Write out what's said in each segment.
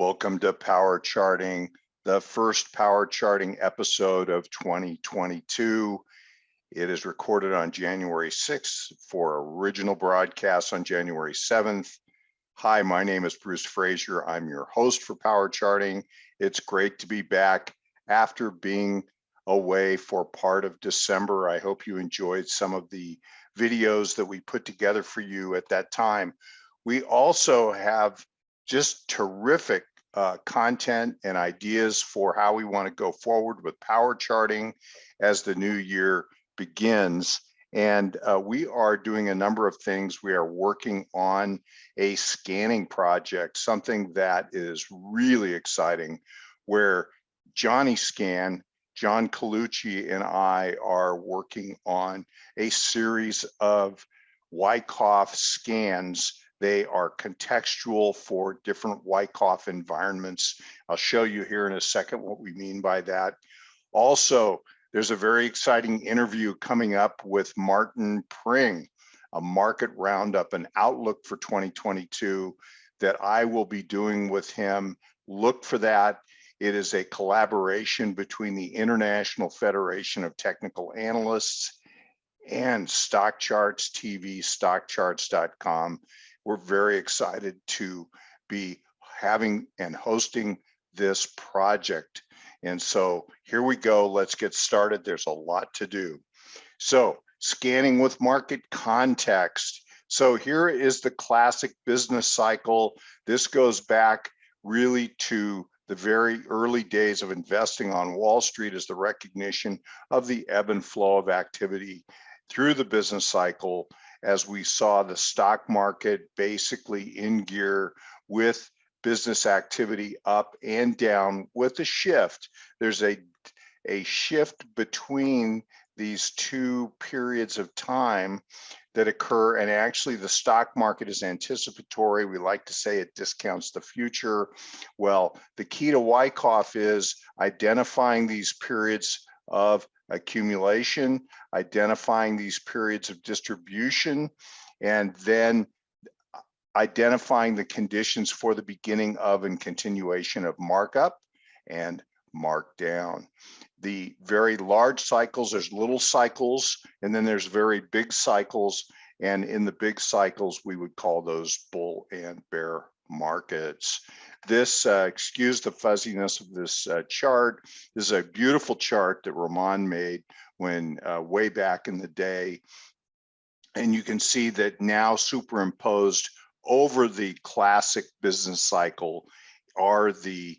Welcome to Power Charting, the first Power Charting episode of 2022. It is recorded on January 6th for original broadcast on January 7th. Hi, my name is Bruce Fraser. I'm your host for Power Charting. It's great to be back after being away for part of December. I hope you enjoyed some of the videos that we put together for you at that time. We also have just terrific content and ideas for how we want to go forward with power charting as the new year begins. And we are doing a number of things. We are working on a scanning project, something that is really exciting, where John Colucci and I are working on a series of Wyckoff scans. They are contextual for different Wyckoff environments. I'll show you here in a second what we mean by that. Also, there's a very exciting interview coming up with Martin Pring, a market roundup, an outlook for 2022 that I will be doing with him. Look for that. It is a collaboration between the International Federation of Technical Analysts and StockCharts TV, StockCharts.com. We're very excited to be having and hosting this project. And so here we go. Let's get started. There's a lot to do. So scanning with market context. So here is the classic business cycle. This goes back really to the very early days of investing on Wall Street, as the recognition of the ebb and flow of activity through the business cycle, as we saw the stock market basically in gear with business activity up and down with a shift. There's a shift between these two periods of time that occur, and actually the stock market is anticipatory. We like to say it discounts the future. Well, the key to Wyckoff is identifying these periods of accumulation, identifying these periods of distribution, and then identifying the conditions for the beginning of and continuation of markup and markdown. The very large cycles, there's little cycles, and then there's very big cycles. And in the big cycles, we would call those bull and bear markets. This, excuse the fuzziness of this chart. This is a beautiful chart that Ramon made when way back in the day. And you can see that now superimposed over the classic business cycle are the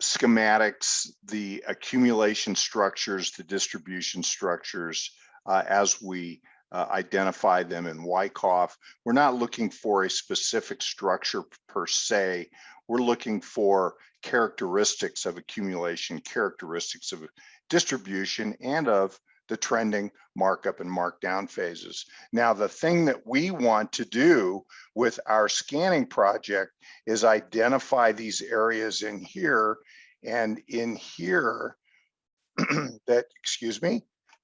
schematics, the accumulation structures, the distribution structures as we identify them in Wyckoff. We're not looking for a specific structure per se. We're looking for characteristics of accumulation, characteristics of distribution, and of the trending markup and markdown phases. Now, the thing that we want to do with our scanning project is identify these areas in here and in here that, excuse me,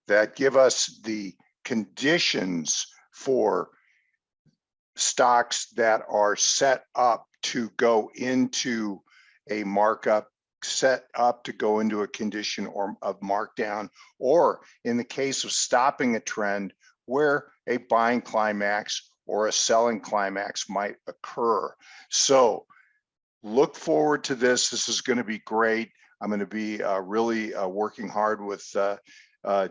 that give us the conditions for stocks that are set up to go into a markup, set up to go into a condition or of markdown, or in the case of stopping a trend where a buying climax or a selling climax might occur. So look forward to this. This is going to be great. I'm going to be really working hard with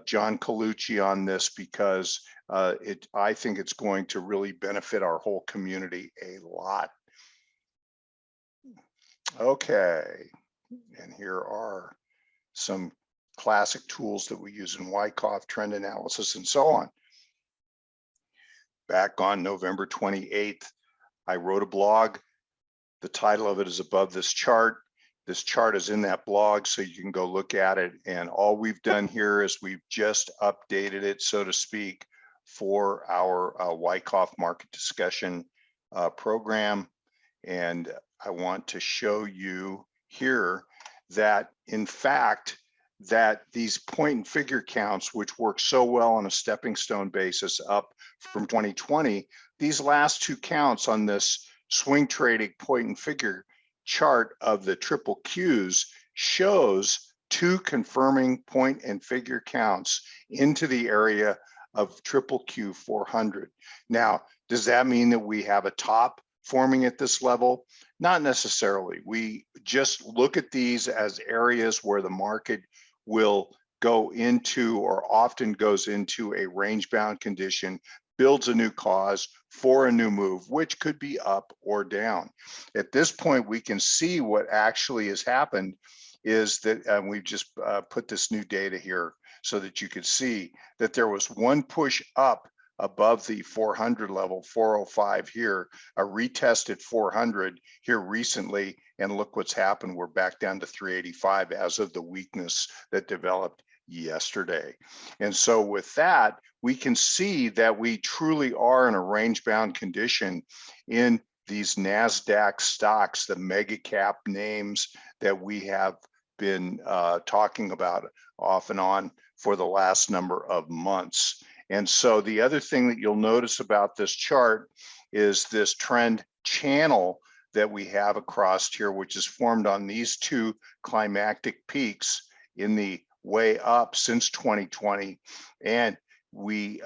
John Colucci on this because I think it's going to really benefit our whole community a lot. Okay, and here are some classic tools that we use in Wyckoff, trend analysis, and so on. Back on November 28th, I wrote a blog. The title of it is above this chart. This chart is in that blog, so you can go look at it. And all we've done here is we've just updated it, so to speak, for our Wyckoff market discussion program. And I want to show you here that, in fact, that these point and figure counts, which work so well on a stepping stone basis up from 2020, these last two counts on this swing trading point and figure chart of the triple Qs shows two confirming point and figure counts into the area of triple Q 400. Now, does that mean that we have a top forming at this level? Not necessarily. We just look at these as areas where the market will go into, or often goes into, a range bound condition, builds a new cause for a new move, which could be up or down. At this point, we can see what actually has happened is that we've just put this new data here so that you could see that there was one push up above the 400 level, 405 here, a retest at 400 here recently, and look what's happened. We're back down to 385 as of the weakness that developed yesterday. And so with that, we can see that we truly are in a range bound condition in these Nasdaq stocks, the mega cap names that we have been talking about off and on for the last number of months. And so the other thing that you'll notice about this chart is this trend channel that we have across here, which is formed on these two climactic peaks in the way up since 2020. And we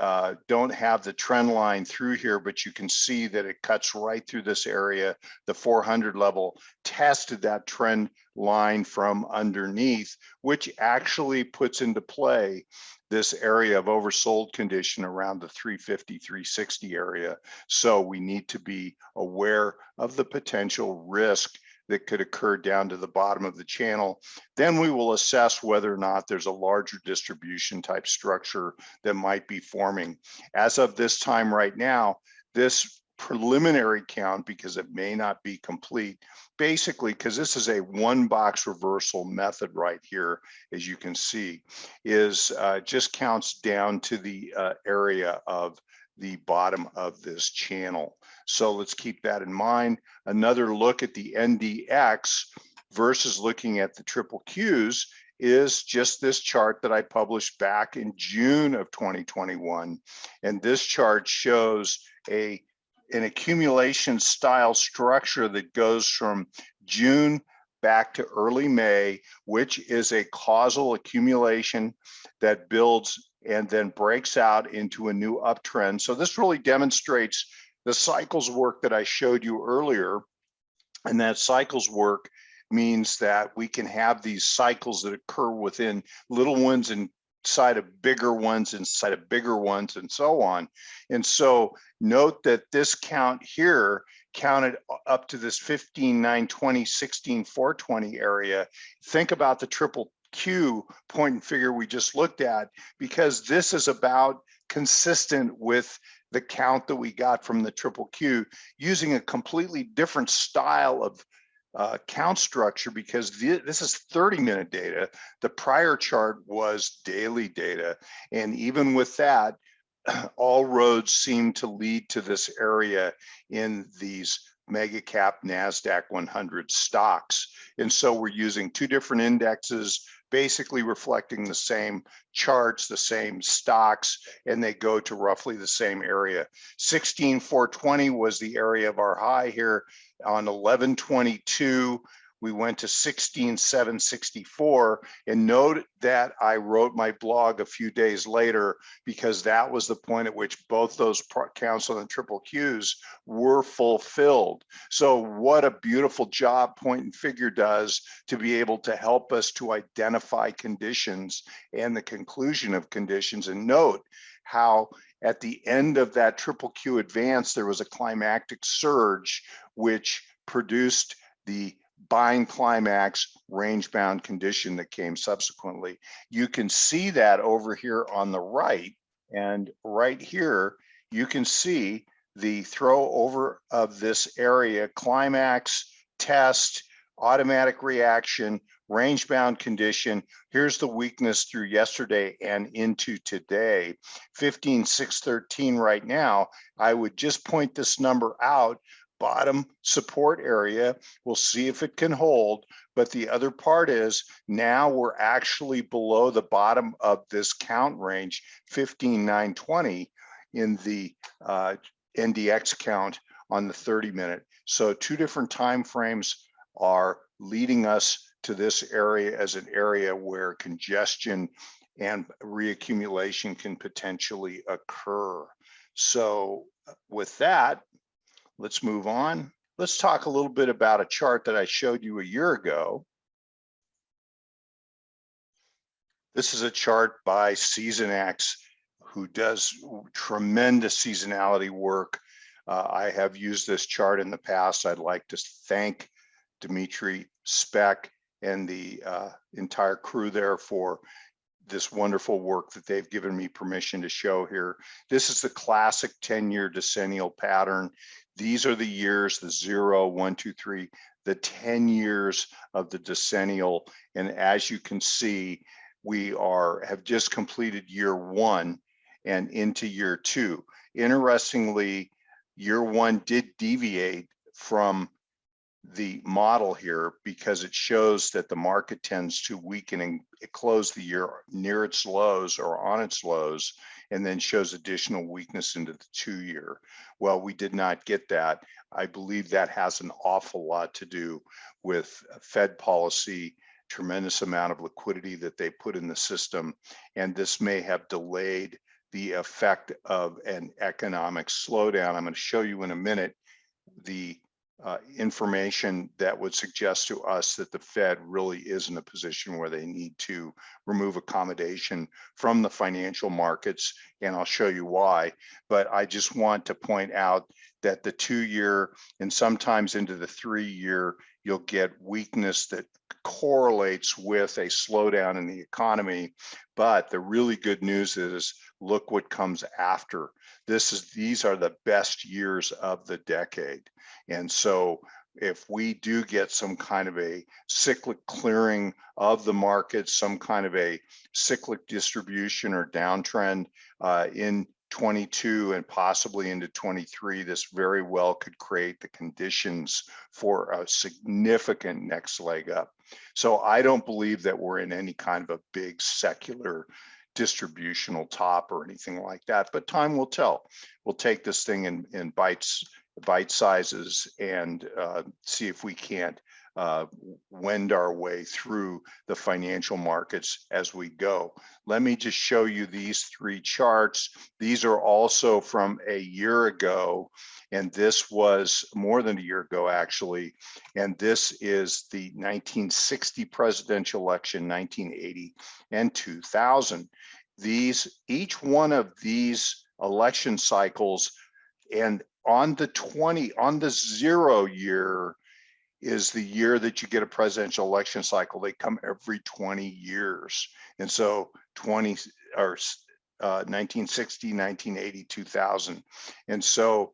don't have the trend line through here, but you can see that it cuts right through this area. The 400 level tested that trend line from underneath, which actually puts into play this area of oversold condition around the 350, 360 area. So we need to be aware of the potential risk that could occur down to the bottom of the channel. Then we will assess whether or not there's a larger distribution type structure that might be forming. As of this time right now, this preliminary count, because it may not be complete, basically, because this is a one box reversal method right here, as you can see, is just counts down to the area of the bottom of this channel. So let's keep that in mind. Another look at the NDX versus looking at the triple Qs is just this chart that I published back in June of 2021. And this chart shows an accumulation style structure that goes from June back to early May, which is a causal accumulation that builds and then breaks out into a new uptrend. So this really demonstrates the cycles work that I showed you earlier. And that cycles work means that we can have these cycles that occur within little ones inside of bigger ones, inside of bigger ones, and so on. And so note that this count here counted up to this 15,920, 16,420 area. Think about the triple Q point and figure we just looked at, because this is about consistent with the count that we got from the triple Q, using a completely different style of count structure, because this is 30-minute data. The prior chart was daily data. And even with that, all roads seem to lead to this area in these mega cap Nasdaq 100 stocks. And so we're using two different indexes, basically reflecting the same charts, the same stocks, and they go to roughly the same area. 16,420 was the area of our high here. On 11/22, we went to 16,764, and note that I wrote my blog a few days later, because that was the point at which both those counts on the triple Qs were fulfilled. So what a beautiful job point and figure does to be able to help us to identify conditions and the conclusion of conditions. And note how at the end of that triple Q advance, there was a climactic surge, which produced the buying climax range bound condition that came subsequently. You can see that over here on the right, and right here you can see the throw over of this area, climax, test, automatic reaction, range bound condition. Here's the weakness through yesterday and into today. 15,613 right now. I would just point this number out. Bottom support area, we'll see if it can hold, but the other part is now we're actually below the bottom of this count range, 15,920 in the NDX count on the 30-minute. So two different time frames are leading us to this area as an area where congestion and reaccumulation can potentially occur. So with that, let's move on. Let's talk a little bit about a chart that I showed you a year ago. This is a chart by SeasonX, who does tremendous seasonality work. I have used this chart in the past. I'd like to thank Dimitri, Spec, and the entire crew there for this wonderful work that they've given me permission to show here. This is the classic 10-year decennial pattern. These are the years, the 0, 1, 2, 3, the 10 years of the decennial. And as you can see, we have just completed year 1 and into year 2. Interestingly, year 1 did deviate from the model here because it shows that the market tends to weaken and close the year near its lows or on its lows, and then shows additional weakness into the 2-year. Well, we did not get that. I believe that has an awful lot to do with Fed policy, tremendous amount of liquidity that they put in the system, and this may have delayed the effect of an economic slowdown. I'm going to show you in a minute the information that would suggest to us that the Fed really is in a position where they need to remove accommodation from the financial markets, and I'll show you why. But I just want to point out that the 2-year and sometimes into the 3-year, you'll get weakness that correlates with a slowdown in the economy. But the really good news is, look what comes after. These are the best years of the decade. And so if we do get some kind of a cyclic clearing of the market, some kind of a cyclic distribution or downtrend in 22 and possibly into 23, this very well could create the conditions for a significant next leg up. So I don't believe that we're in any kind of a big secular distributional top or anything like that, but time will tell. We'll take this thing in bite sizes and see if we can't wend our way through the financial markets as we go. Let me just show you these 3 charts. These are also from a year ago, and this was more than a year ago actually, and this is the 1960 presidential election, 1980 and 2000. Each one of these election cycles, and on the 0 year is the year that you get a presidential election cycle. They come every 20 years. And so 1960, 1980, 2000. And so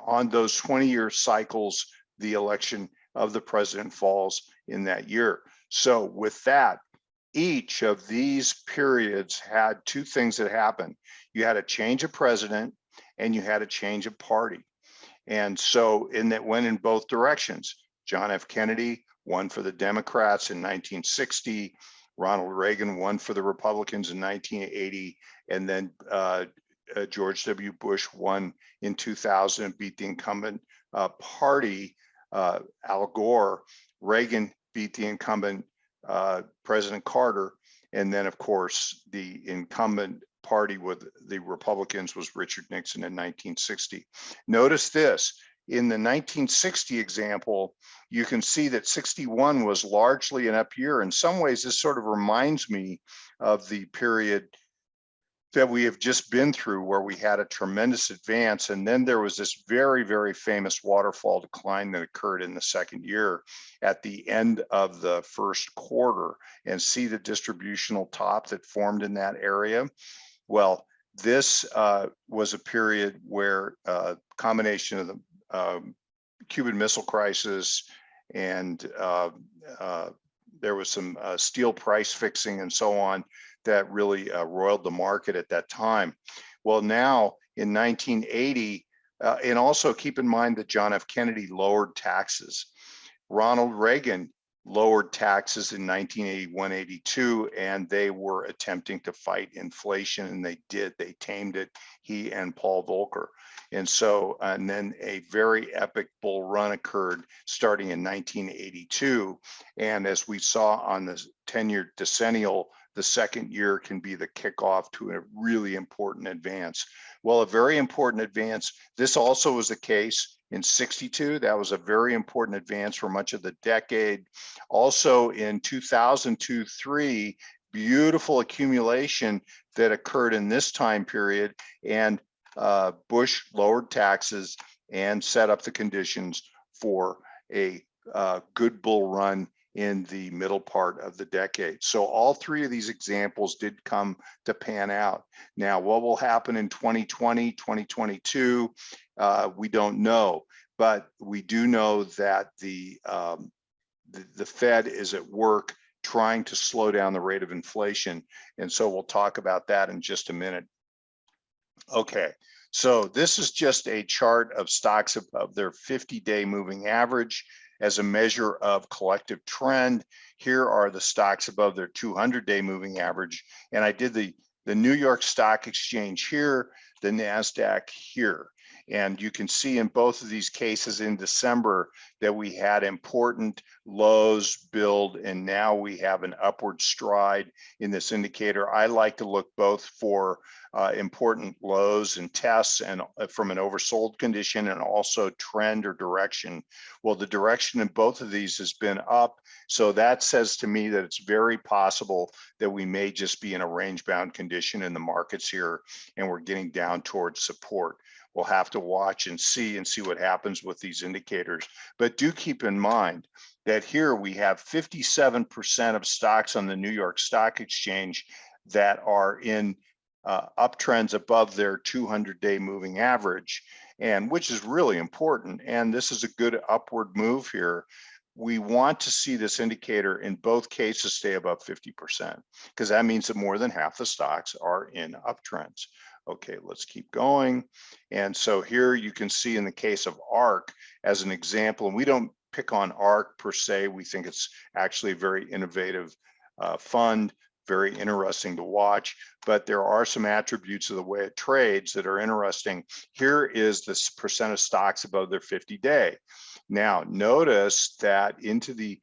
on those 20-year cycles, the election of the president falls in that year. So with that, each of these periods had 2 things that happened. You had a change of president and you had a change of party. And so that went in both directions. John F. Kennedy won for the Democrats in 1960. Ronald Reagan won for the Republicans in 1980. And then George W. Bush won in 2000 and beat the incumbent party, Al Gore. Reagan beat the incumbent President Carter. And then, of course, the incumbent party with the Republicans was Richard Nixon in 1960. Notice this. In the 1960 example, you can see that 61 was largely an up year. In some ways, this sort of reminds me of the period that we have just been through, where we had a tremendous advance, and then there was this very, very famous waterfall decline that occurred in the 2nd year at the end of the 1st quarter. And see the distributional top that formed in that area? Well, this was a period where a combination of the Cuban Missile Crisis and there was some steel price fixing and so on that really roiled the market at that time. Well, now in 1980, and also keep in mind that John F. Kennedy lowered taxes. Ronald Reagan lowered taxes in 1981, 82, and they were attempting to fight inflation, and they did. They tamed it, he and Paul Volcker. And so, and then a very epic bull run occurred starting in 1982. And as we saw on the 10-year decennial, the second year can be the kickoff to a really important advance. Well, a very important advance. This also was the case in 62. That was a very important advance for much of the decade. Also in 2002-3, beautiful accumulation that occurred in this time period, and Bush lowered taxes and set up the conditions for a good bull run in the middle part of the decade. So all three of these examples did come to pan out. Now, what will happen in 2020, 2022, we don't know, but we do know that the Fed is at work trying to slow down the rate of inflation. And so we'll talk about that in just a minute. Okay, so this is just a chart of stocks of their 50-day moving average as a measure of collective trend. Here are the stocks above their 200-day moving average. And I did the New York Stock Exchange here, the Nasdaq here. And you can see in both of these cases in December that we had important lows build, and now we have an upward stride in this indicator. I like to look both for important lows and tests, and from an oversold condition, and also trend or direction. Well, the direction in both of these has been up. So that says to me that it's very possible that we may just be in a range bound condition in the markets here, and we're getting down towards support. We'll have to watch and see what happens with these indicators. But do keep in mind that here we have 57% of stocks on the New York Stock Exchange that are in uptrends above their 200-day moving average, and which is really important. And this is a good upward move here. We want to see this indicator in both cases stay above 50%, because that means that more than half the stocks are in uptrends. Okay, let's keep going. And so here you can see in the case of ARK as an example, and we don't pick on ARK per se, we think it's actually a very innovative fund, very interesting to watch, but there are some attributes of the way it trades that are interesting. Here is this percent of stocks above their 50-day. Now, notice that the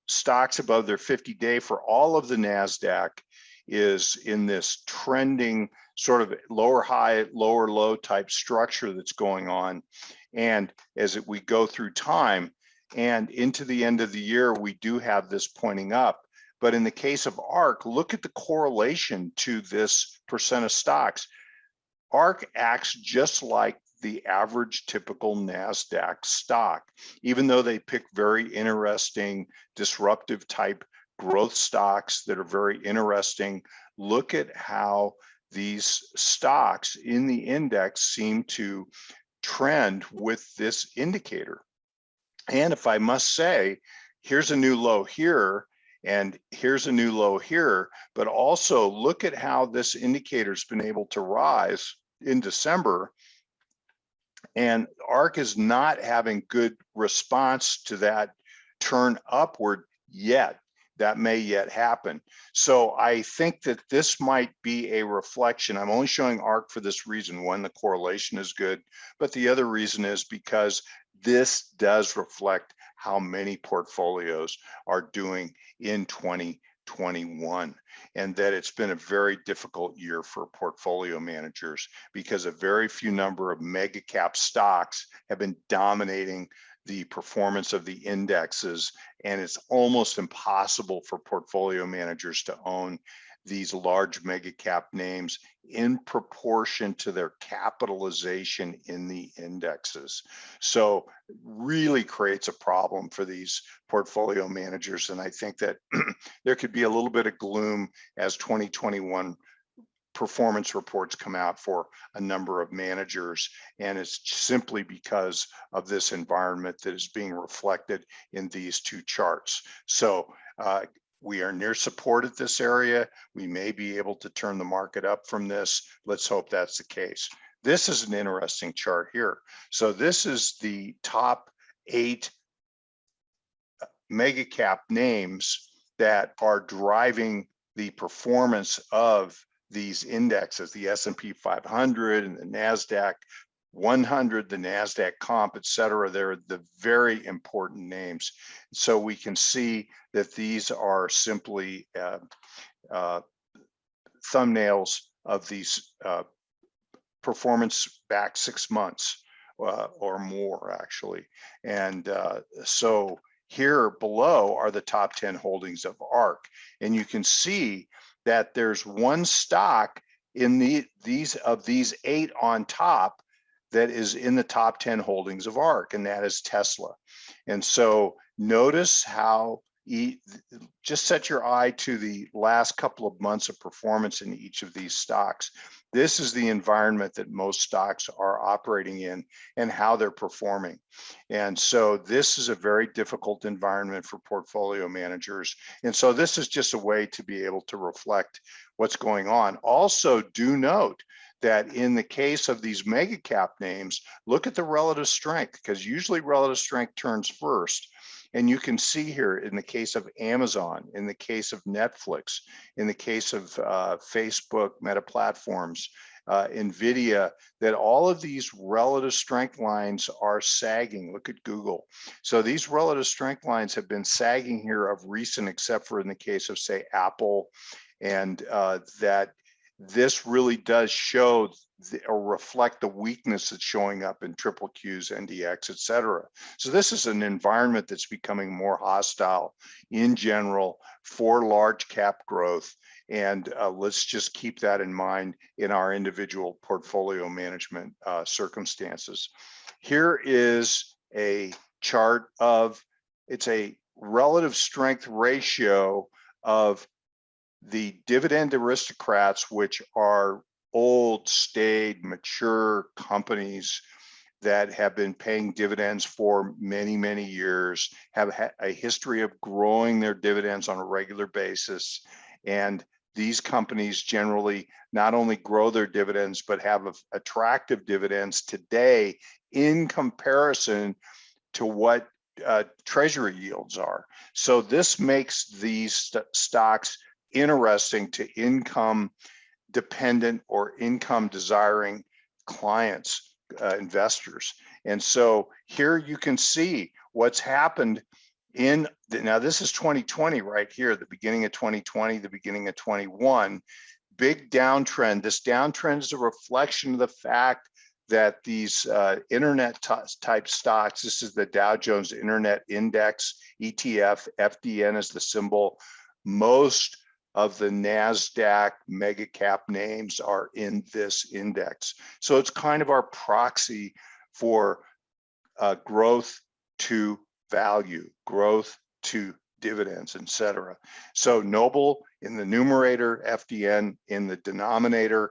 stocks above their 50-day for all of the Nasdaq is in this trending sort of lower high, lower low type structure that's going on. And as we go through time and into the end of the year, we do have this pointing up. But in the case of ARK, look at the correlation to this percent of stocks. ARK acts just like the average typical Nasdaq stock, even though they pick very interesting disruptive type growth stocks that are very interesting. Look at how these stocks in the index seem to trend with this indicator. And if I must say, here's a new low here, and here's a new low here, but also look at how this indicator's been able to rise in December. And ARK is not having good response to that turn upward yet. That may yet happen. So I think that this might be a reflection. I'm only showing ARK for this reason. One, the correlation is good, but the other reason is because this does reflect how many portfolios are doing in 2021, and that it's been a very difficult year for portfolio managers because a very few number of mega cap stocks have been dominating the performance of the indexes, and it's almost impossible for portfolio managers to own these large mega cap names in proportion to their capitalization in the indexes. So really creates a problem for these portfolio managers. And I think that there could be a little bit of gloom as 2021 performance reports come out for a number of managers, and it's simply because of this environment that is being reflected in these two charts. So we are near support at this area. We may be able to turn the market up from this. Let's hope that's the case. This is an interesting chart here. So this is the top 8 mega cap names that are driving the performance of these indexes, the S&P 500 and the Nasdaq 100, the Nasdaq comp, et cetera. They're the very important names. So we can see that these are simply thumbnails of these performance back 6 months or more, actually. And so here below are the top 10 holdings of ARK. And you can see that there's one stock in these 8 on top that is in the top 10 holdings of ARK, and that is Tesla. And so notice how just set your eye to the last couple of months of performance in each of these stocks. This is the environment that most stocks are operating in and how they're performing. And so this is a very difficult environment for portfolio managers. And so this is just a way to be able to reflect what's going on. Also, do note that in the case of these mega cap names, look at the relative strength, because usually relative strength turns first. And you can see here in the case of Amazon, in the case of Netflix, in the case of Facebook, Meta Platforms, NVIDIA, that all of these relative strength lines are sagging. Look at Google. So these relative strength lines have been sagging here of recent, except for in the case of, say, Apple, and that this really does show or reflect the weakness that's showing up in triple Qs, NDX, et cetera. So this is an environment that's becoming more hostile in general for large cap growth. And let's just keep that in mind in our individual portfolio management circumstances. Here is a chart of, it's a relative strength ratio of the dividend aristocrats, which are old, staid, mature companies that have been paying dividends for many, many years, have a history of growing their dividends on a regular basis. And these companies generally not only grow their dividends, but have attractive dividends today in comparison to what Treasury yields are. So this makes these stocks interesting to income dependent or income desiring clients, investors. And so here you can see what's happened in now this is 2020 right here, the beginning of 2020, the beginning of 21, big downtrend. This downtrend is a reflection of the fact that these internet type stocks, this is the Dow Jones Internet Index, ETF, FDN is the symbol. Most of the Nasdaq mega cap names are in this index. So it's kind of our proxy for growth to value, growth to dividends, et cetera. So Noble in the numerator, FDN in the denominator.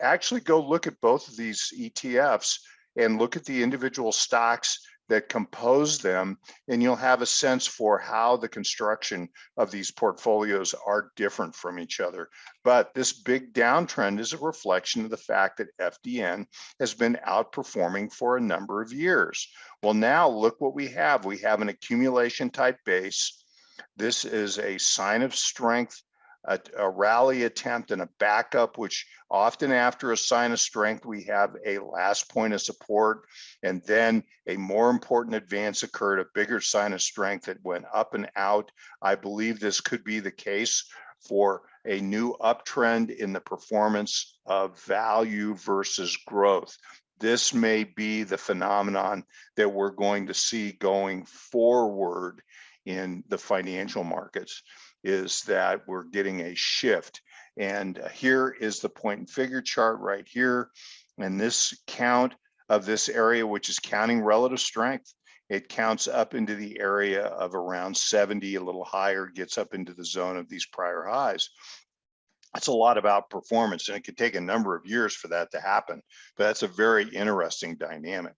Actually go look at both of these ETFs and look at the individual stocks that compose them, and you'll have a sense for how the construction of these portfolios are different from each other. But this big downtrend is a reflection of the fact that FDN has been outperforming for a number of years. Well, now look what we have. We have an accumulation type base. This is a sign of strength, a rally attempt and a backup, which often after a sign of strength, we have a last point of support, and then a more important advance occurred, a bigger sign of strength that went up and out. I believe this could be the case for a new uptrend in the performance of value versus growth. This may be the phenomenon that we're going to see going forward in the financial markets, is that we're getting a shift. And here is the point and figure chart right here. And this count of this area, which is counting relative strength, it counts up into the area of around 70, a little higher, gets up into the zone of these prior highs. That's a lot of outperformance, and it could take a number of years for that to happen, but that's a very interesting dynamic.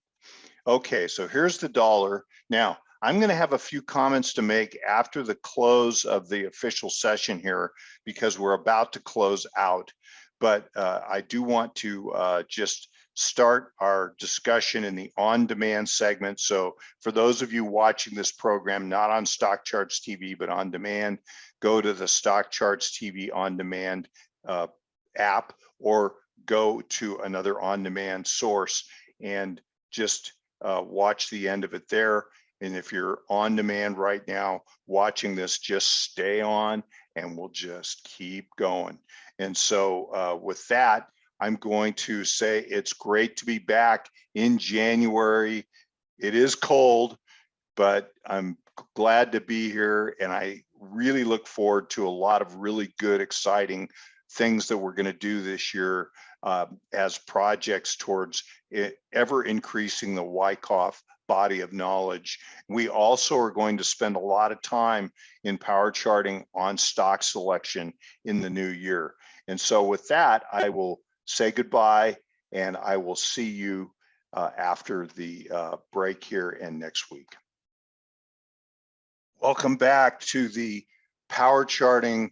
Okay, so here's the dollar. Now, I'm going to have a few comments to make after the close of the official session here, because we're about to close out. But I do want to just start our discussion in the on-demand segment. So for those of you watching this program, not on StockCharts TV, but on demand, go to the StockCharts TV on demand app or go to another on-demand source and just watch the end of it there. And if you're on demand right now watching this, just stay on and we'll just keep going. And so with that, I'm going to say it's great to be back in January. It is cold, but I'm glad to be here, and I really look forward to a lot of really good, exciting things that we're going to do this year as projects towards ever increasing the Wyckoff body of knowledge. We also are going to spend a lot of time in power charting on stock selection in the new year. And so with that, I will say goodbye, and I will see you after the break here and next week. Welcome back to the power charting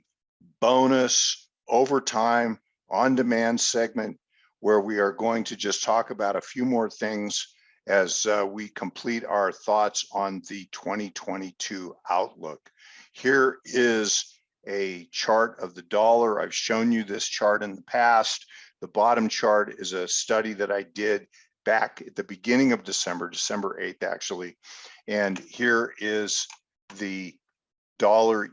bonus overtime on demand segment, where we are going to just talk about a few more things as we complete our thoughts on the 2022 outlook. Here is a chart of the dollar. I've shown you this chart in the past. The bottom chart is a study that I did back at the beginning of December 8th actually. And here is the dollar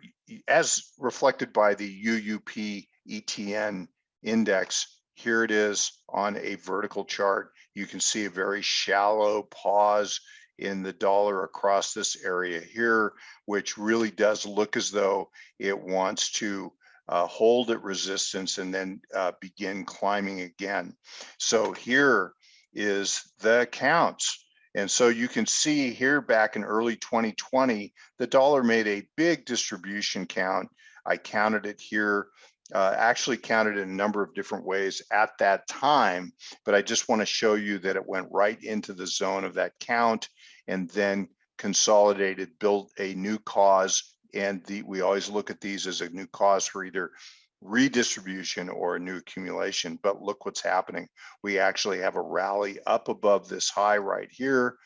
as reflected by the UUP ETN index. Here it is on a vertical chart. You can see a very shallow pause in the dollar across this area here, which really does look as though it wants to hold at resistance and then begin climbing again. So here is the counts. And so you can see here back in early 2020, the dollar made a big distribution count. I counted it here, actually counted it in a number of different ways at that time, but I just want to show you that it went right into the zone of that count and then consolidated, built a new cause. And we always look at these as a new cause for either redistribution or a new accumulation. But look what's happening. We actually have a rally up above this high right here.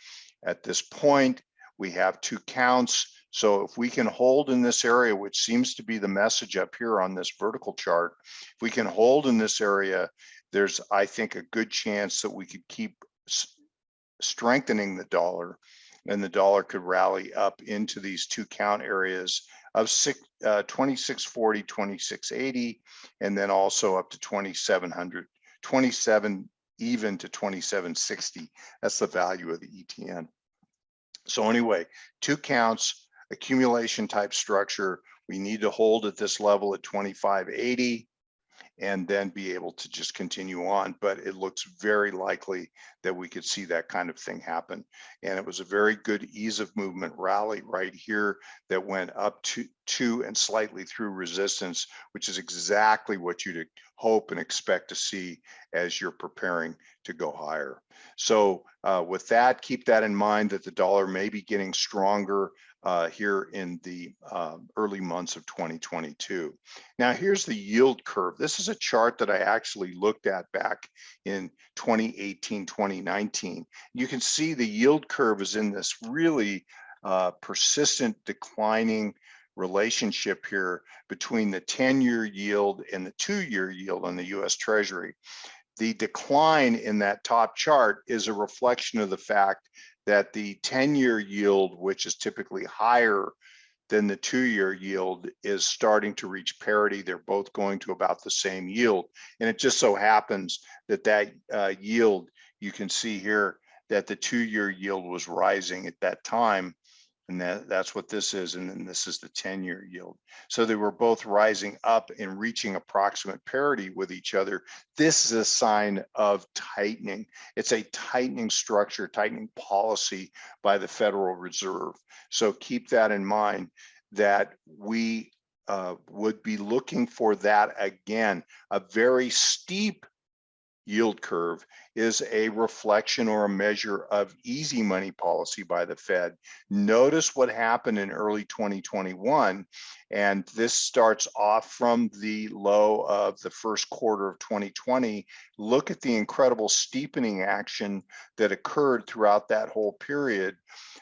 At this point, we have two counts. So if we can hold in this area, which seems to be the message up here on this vertical chart, if we can hold in this area, there's, I think, a good chance that we could keep strengthening the dollar, and the dollar could rally up into these two count areas of 2640, 2680, and then also up to 2700, 27 even to 2760. That's the value of the ETN. So anyway, two counts, accumulation type structure. We need to hold at this level at 2580 and then be able to just continue on. But it looks very likely that we could see that kind of thing happen. And it was a very good ease of movement rally right here that went up to and slightly through resistance, which is exactly what you'd hope and expect to see as you're preparing to go higher. So with that, keep that in mind, that the dollar may be getting stronger here in the early months of 2022. Now here's the yield curve. This is a chart that I actually looked at back in 2018, 2019. You can see the yield curve is in this really persistent declining relationship here between the 10-year yield and the 2-year yield on the US Treasury. The decline in that top chart is a reflection of the fact that the 10-year yield, which is typically higher than the 2-year yield, is starting to reach parity. They're both going to about the same yield. And it just so happens that that yield, you can see here that the 2-year yield was rising at that time. And that's what this is. And then this is the 10-year yield. So they were both rising up and reaching approximate parity with each other. This is a sign of tightening. It's a tightening structure, tightening policy by the Federal Reserve. So keep that in mind, that we would be looking for that again. A very steep yield curve is a reflection or a measure of easy money policy by the Fed. Notice what happened in early 2021, and this starts off from the low of the first quarter of 2020. Look at the incredible steepening action that occurred throughout that whole period.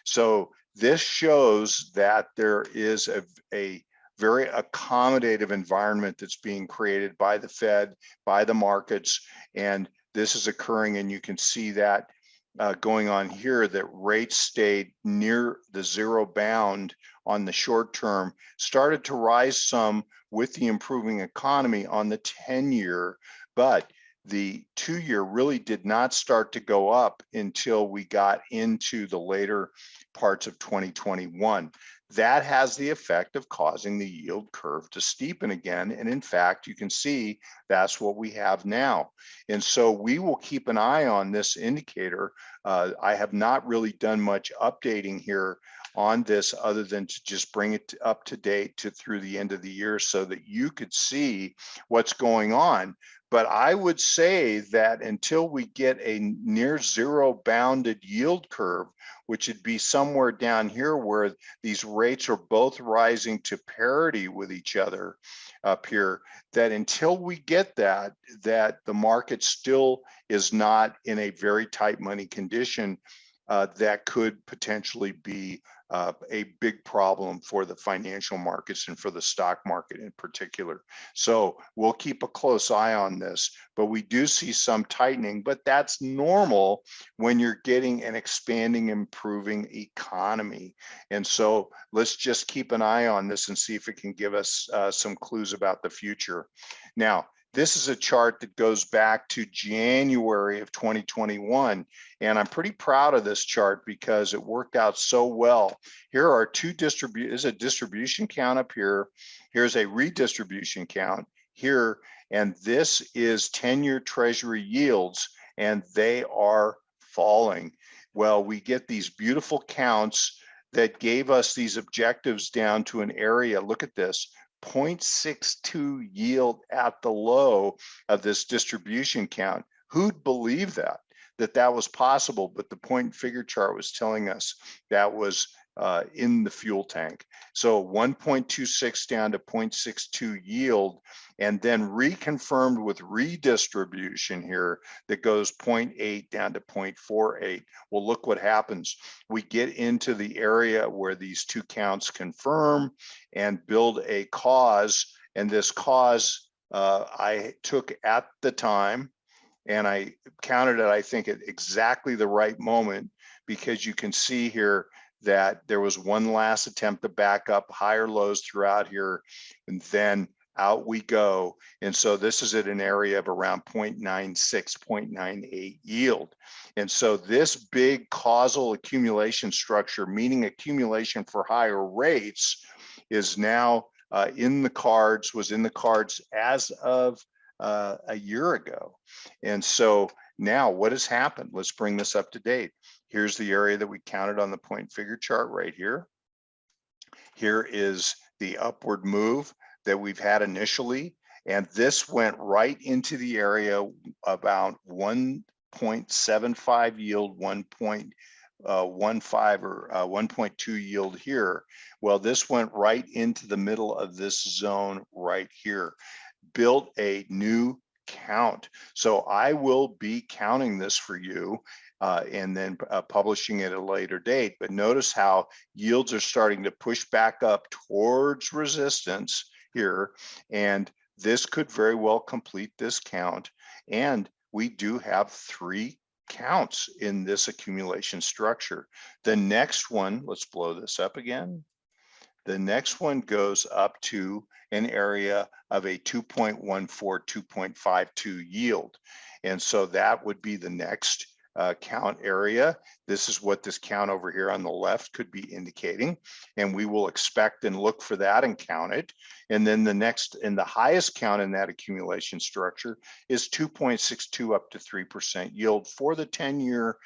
So this shows that there is a very accommodative environment that's being created by the Fed, by the markets, and this is occurring, and you can see that going on here, that rates stayed near the zero bound on the short term, started to rise some with the improving economy on the 10-year, but the 2-year really did not start to go up until we got into the later parts of 2021. That has the effect of causing the yield curve to steepen again. And in fact, you can see that's what we have now. And so we will keep an eye on this indicator. I have not really done much updating here on this other than to just bring it up to date to through the end of the year so that you could see what's going on. But I would say that until we get a near zero bounded yield curve, which would be somewhere down here where these rates are both rising to parity with each other up here, that until we get that the market still is not in a very tight money condition, that could potentially be a big problem for the financial markets and for the stock market in particular. So we'll keep a close eye on this, but we do see some tightening, but that's normal when you're getting an expanding, improving economy. And so let's just keep an eye on this and see if it can give us some clues about the future. Now, this is a chart that goes back to January of 2021, and I'm pretty proud of this chart because it worked out so well. Here are two is a distribution count up here. Here's a redistribution count here, and this is 10-year Treasury yields, and they are falling. Well, we get these beautiful counts that gave us these objectives down to an area. Look at this. 0.62 yield at the low of this distribution count. Who'd believe that was possible? But the point and figure chart was telling us that was in the fuel tank. So 1.26 down to 0.62 yield, and then reconfirmed with redistribution here that goes 0.8 down to 0.48. Well, look what happens. We get into the area where these two counts confirm and build a cause, and this cause I took at the time, and I counted it, I think, at exactly the right moment, because you can see here that there was one last attempt to back up, higher lows throughout here, and then out we go. And so this is at an area of around 0.96, 0.98 yield. And so this big causal accumulation structure, meaning accumulation for higher rates, is now in the cards, was in the cards as of a year ago. And so now what has happened? Let's bring this up to date. Here's the area that we counted on the point figure chart right here. Here is the upward move that we've had initially, and this went right into the area about 1.75 yield, 1.15 or 1.2 yield here. Well, this went right into the middle of this zone right here, built a new count. So I will be counting this for you and then publishing it at a later date. But notice how yields are starting to push back up towards resistance here, and this could very well complete this count. And we do have 3 counts in this accumulation structure. The next one, let's blow this up again. The next one goes up to an area of a 2.14, 2.52 yield. And so that would be the next count area. This is what this count over here on the left could be indicating. And we will expect and look for that and count it. And then the next and the highest count in that accumulation structure is 2.62 up to 3% yield for the 10-year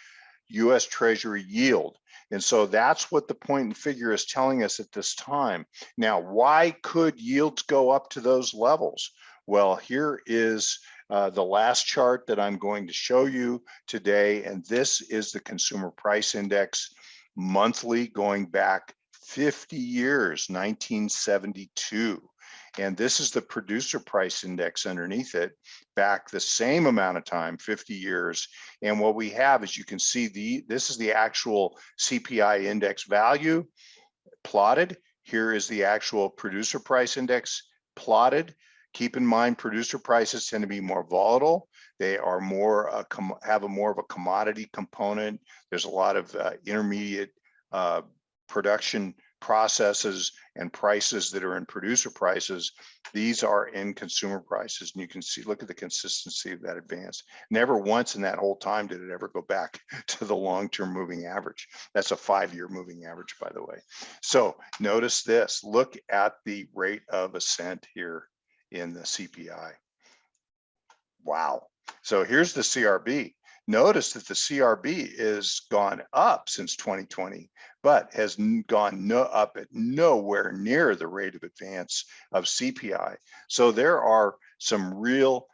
US Treasury yield. And so that's what the point and figure is telling us at this time. Now, why could yields go up to those levels? Well, here is the last chart that I'm going to show you today, and this is the Consumer Price Index monthly going back 50 years, 1972. And this is the Producer Price Index underneath it, back the same amount of time, 50 years. And what we have is, you can see this is the actual CPI index value plotted. Here is the actual producer price index plotted. Keep in mind, producer prices tend to be more volatile. They are more have a more of a commodity component. There's a lot of intermediate production processes and prices that are in producer prices. These are in consumer prices, and you can see, look at the consistency of that advance. Never once in that whole time did it ever go back to the long-term moving average. That's a 5-year moving average, by the way. So notice this, look at the rate of ascent here in the CPI. Wow. So here's the CRB. Notice that the CRB is gone up since 2020, but has gone up at nowhere near the rate of advance of CPI. So there are some real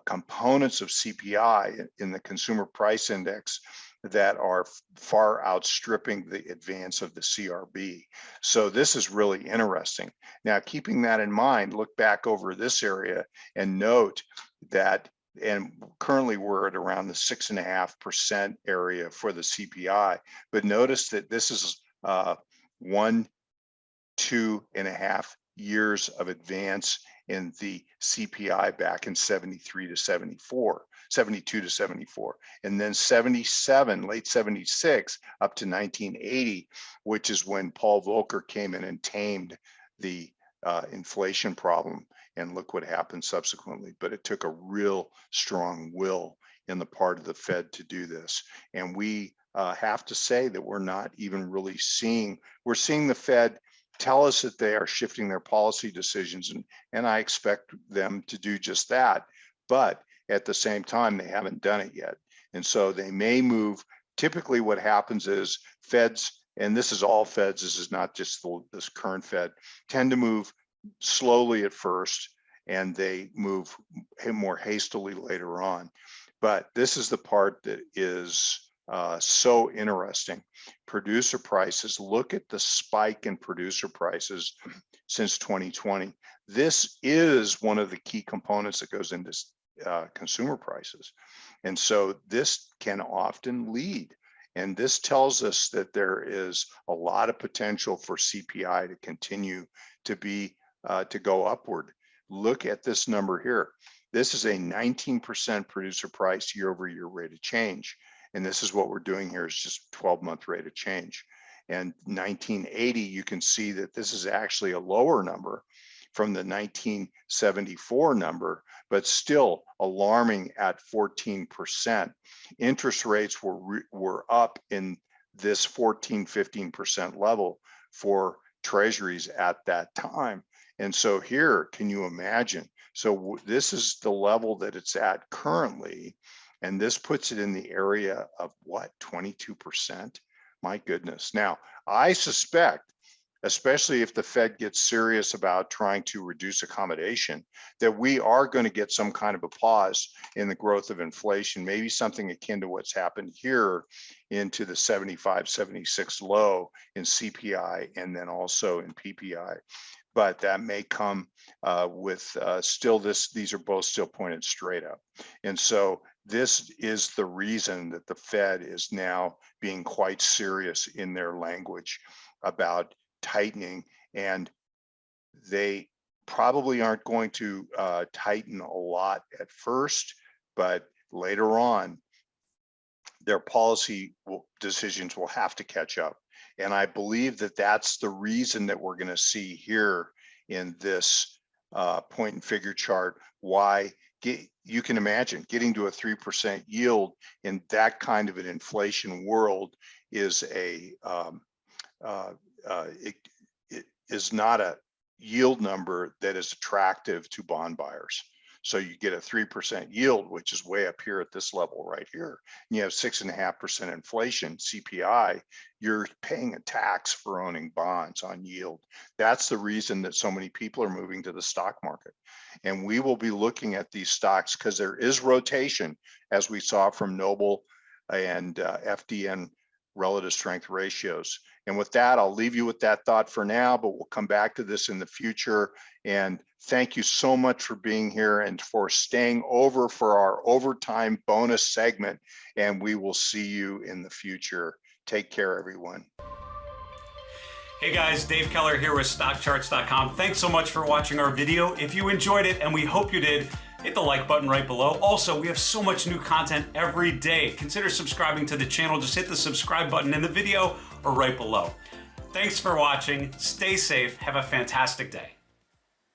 components of CPI in the consumer price index that are far outstripping the advance of the CRB. So this is really interesting. Now, keeping that in mind, look back over this area and note that, and currently we're at around the 6.5% area for the CPI, but notice that this is 1, 2.5 years of advance in the CPI back in 73 to 74, 72 to 74, and then 77, late 76 up to 1980, which is when Paul Volcker came in and tamed the inflation problem. And look what happened subsequently. But it took a real strong will in the part of the Fed to do this. And we have to say that we're not even really seeing, we're seeing the Fed tell us that they are shifting their policy decisions, and I expect them to do just that. But at the same time, they haven't done it yet. And so they may move. Typically what happens is Feds, and this is all Feds, this is not just this current Fed, tend to move slowly at first, and they move more hastily later on. But this is the part that is so interesting. Producer prices, look at the spike in producer prices since 2020. This is one of the key components that goes into consumer prices. And so this can often lead. And this tells us that there is a lot of potential for CPI to continue to be to go upward. Look at this number here. This is a 19% producer price year-over-year rate of change. And this is what we're doing here, is just 12-month rate of change. And 1980, you can see that this is actually a lower number from the 1974 number, but still alarming at 14%. Interest rates were up in this 14-15% level for treasuries at that time. And so here, can you imagine? So this is the level that it's at currently, and this puts it in the area of what, 22%? My goodness. Now, I suspect, especially if the Fed gets serious about trying to reduce accommodation, that we are going to get some kind of a pause in the growth of inflation, maybe something akin to what's happened here into the 75, 76 low in CPI and then also in P.P.I. But that may come with still these are both still pointed straight up. And so this is the reason that the Fed is now being quite serious in their language about tightening, and they probably aren't going to tighten a lot at first, but later on, their policy decisions will have to catch up. And I believe that that's the reason that we're going to see here in this point and figure chart, why you can imagine getting to a 3% yield in that kind of an inflation world is it is not a yield number that is attractive to bond buyers. So you get a 3% yield, which is way up here at this level right here. And you have 6.5% inflation, CPI, you're paying a tax for owning bonds on yield. That's the reason that so many people are moving to the stock market. And we will be looking at these stocks because there is rotation, as we saw from Noble and FDN relative strength ratios. And with that, I'll leave you with that thought for now, but we'll come back to this in the future. And thank you so much for being here and for staying over for our overtime bonus segment. And we will see you in the future. Take care, everyone. Hey guys, Dave Keller here with StockCharts.com. Thanks so much for watching our video. If you enjoyed it, and we hope you did, hit the like button right below. Also, we have so much new content every day. Consider subscribing to the channel. Just hit the subscribe button in the video or right below. Thanks for watching. Stay safe. Have a fantastic day.